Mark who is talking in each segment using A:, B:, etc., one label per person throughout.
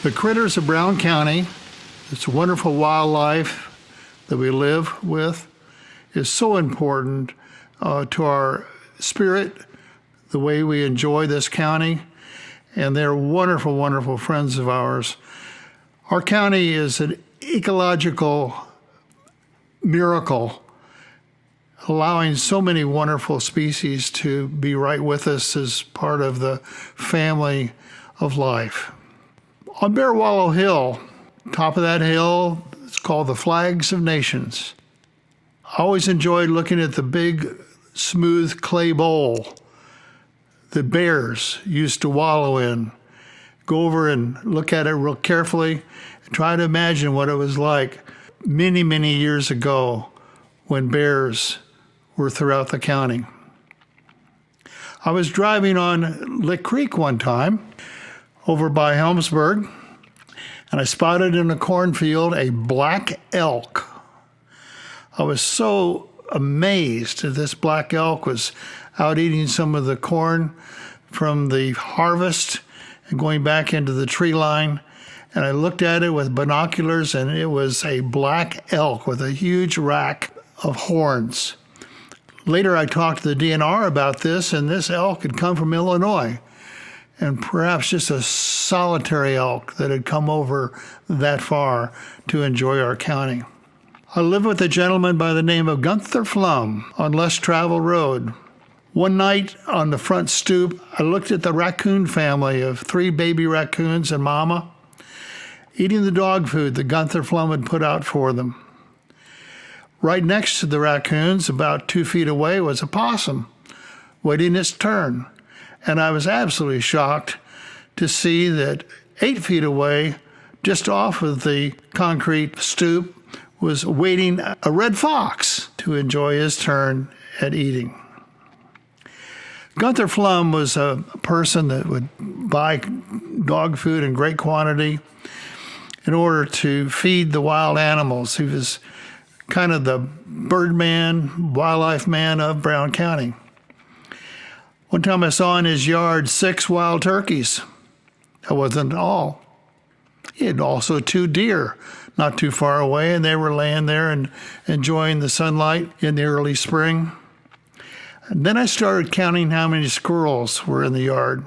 A: The critters of Brown County, this wonderful wildlife that we live with, is so important to our spirit, the way we enjoy this county, and they're wonderful, wonderful friends of ours. Our county is an ecological miracle, allowing so many wonderful species to be right with us as part of the family of life. On Bear Wallow Hill, top of that hill, it's called the Flags of Nations. I always enjoyed looking at the big, smooth clay bowl the bears used to wallow in. Go over and look at it real carefully and try to imagine what it was like many, many years ago when bears were throughout the county. I was driving on Lick Creek one time over by Helmsburg, and I spotted in a cornfield a black elk. I was so amazed that this black elk was out eating some of the corn from the harvest and going back into the tree line. And I looked at it with binoculars, and it was a black elk with a huge rack of horns. Later, I talked to the DNR about this, and this elk had come from Illinois, and perhaps just a solitary elk that had come over that far to enjoy our county. I lived with a gentleman by the name of Gunther Flum on Less Travel Road. One night on the front stoop, I looked at the raccoon family of 3 baby raccoons and mama eating the dog food that Gunther Flum had put out for them. Right next to the raccoons, about 2 feet away, was a possum waiting its turn. And I was absolutely shocked to see that 8 feet away, just off of the concrete stoop, was waiting a red fox to enjoy his turn at eating. Gunther Flum was a person that would buy dog food in great quantity in order to feed the wild animals. He was kind of the birdman, wildlife man of Brown County. One time I saw in his yard 6 wild turkeys. That wasn't all. He had also 2 deer not too far away, and they were laying there and enjoying the sunlight in the early spring. And then I started counting how many squirrels were in the yard.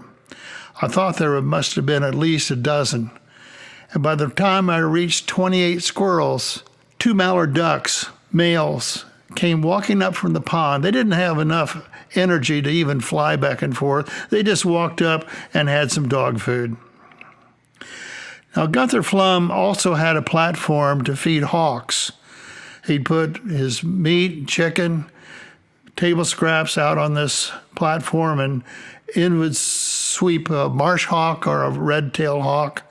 A: I thought there must have been at least a dozen. And by the time I reached 28 squirrels, 2 mallard ducks, males, came walking up from the pond. They didn't have enough energy to even fly back and forth. They just walked up and had some dog food. Now, Gunther Flum also had a platform to feed hawks. He'd put his meat, chicken, table scraps out on this platform, and in would sweep a marsh hawk or a red-tailed hawk.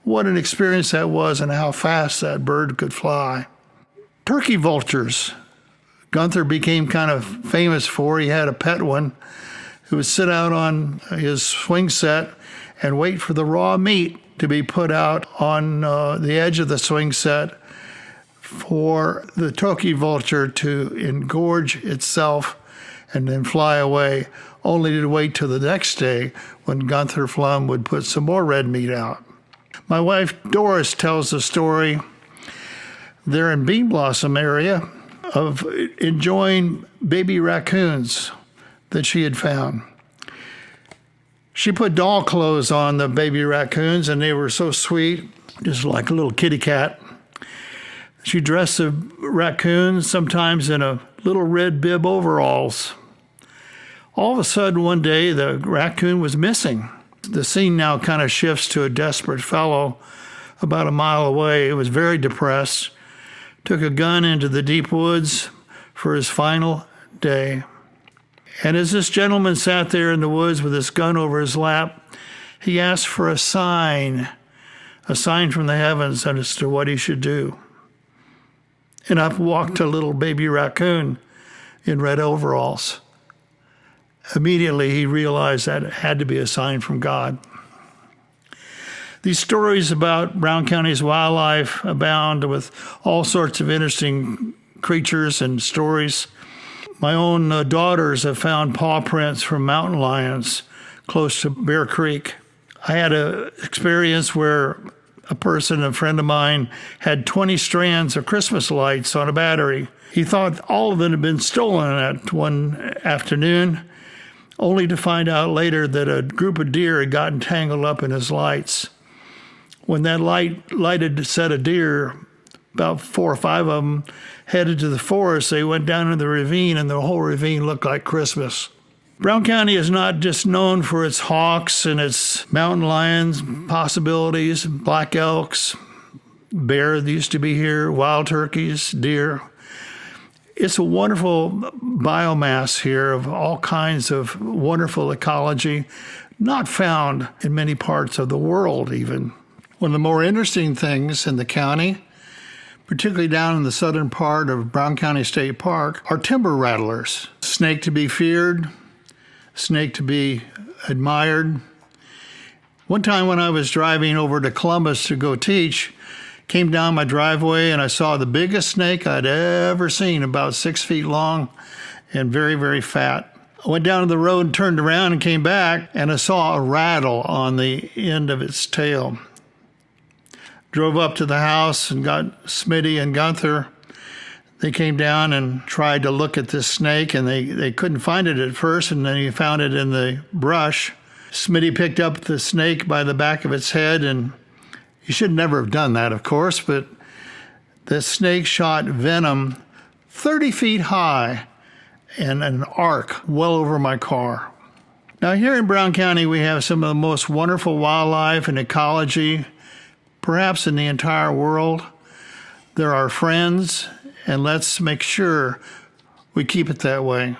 A: What an experience that was, and how fast that bird could fly. Turkey vultures. Gunther became kind of famous for. He had a pet one who would sit out on his swing set and wait for the raw meat to be put out on the edge of the swing set for the turkey vulture to engorge itself and then fly away, only to wait till the next day when Gunther Flum would put some more red meat out. My wife Doris tells the story there in Bean Blossom area of enjoying baby raccoons that she had found. She put doll clothes on the baby raccoons, and they were so sweet, just like a little kitty cat. She dressed the raccoons sometimes in a little red bib overalls. All of a sudden, one day, the raccoon was missing. The scene now kind of shifts to a desperate fellow about a mile away. He was very depressed, took a gun into the deep woods for his final day. And as this gentleman sat there in the woods with his gun over his lap, he asked for a sign from the heavens as to what he should do. And up walked a little baby raccoon in red overalls. Immediately he realized that it had to be a sign from God. These stories about Brown County's wildlife abound with all sorts of interesting creatures and stories. My own daughters have found paw prints from mountain lions close to Bear Creek. I had an experience where a friend of mine, had 20 strands of Christmas lights on a battery. He thought all of them had been stolen that one afternoon, only to find out later that a group of deer had gotten tangled up in his lights. When that lighted set of deer, about 4 or 5 of them, headed to the forest, they went down in the ravine, and the whole ravine looked like Christmas. Brown County is not just known for its hawks and its mountain lions possibilities, black elks, bear that used to be here, wild turkeys, deer. It's a wonderful biomass here of all kinds of wonderful ecology, not found in many parts of the world even. One of the more interesting things in the county, particularly down in the southern part of Brown County State Park, are timber rattlers. Snake to be feared, snake to be admired. One time when I was driving over to Columbus to go teach, came down my driveway and I saw the biggest snake I'd ever seen, about 6 feet long and very, very fat. I went down to the road and turned around and came back, and I saw a rattle on the end of its tail. Drove up to the house and got Smitty and Gunther. They came down and tried to look at this snake, and they couldn't find it at first, and then he found it in the brush. Smitty picked up the snake by the back of its head, and he should never have done that, of course, but the snake shot venom 30 feet high and an arc well over my car. Now, here in Brown County, we have some of the most wonderful wildlife and ecology, perhaps in the entire world. They're our friends, and let's make sure we keep it that way.